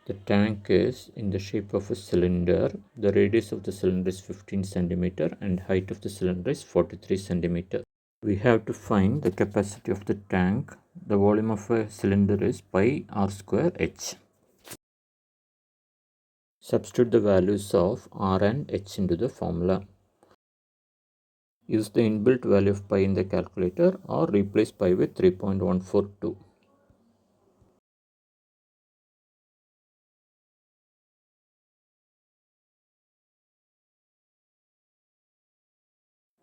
The tank is in the shape of a cylinder. The radius of the cylinder is 15 centimeter and height of the cylinder is 43 centimeter. We have to find the capacity of the tank. The volume of a cylinder is πr²h. Substitute the values of r and h into the formula. Use the inbuilt value of pi in the calculator or replace pi with 3.142.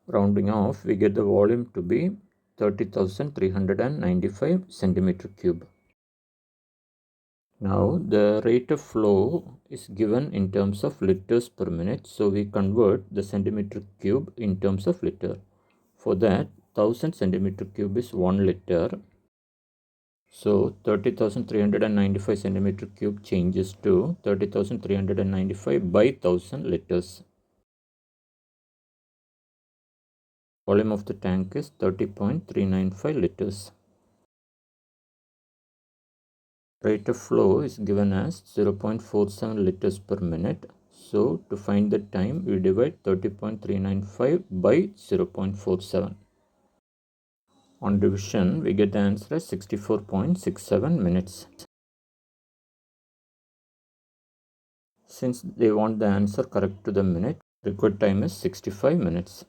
Rounding off, we get the volume to be 30,395 centimeter cube. Now the rate of flow is given in terms of liters per minute, so we convert the centimeter cube in terms of liter. For that, 1000 centimeter cube is 1 liter. So 30,395 centimeter cube changes to 30,395 by 1000 liters. Volume of the tank is 30.395 liters. Rate of flow is given as 0.47 liters per minute. So to find the time, we divide 30.395 by 0.47. On division, we get the answer as 64.67 minutes. Since they want the answer correct to the minute, required time is 65 minutes.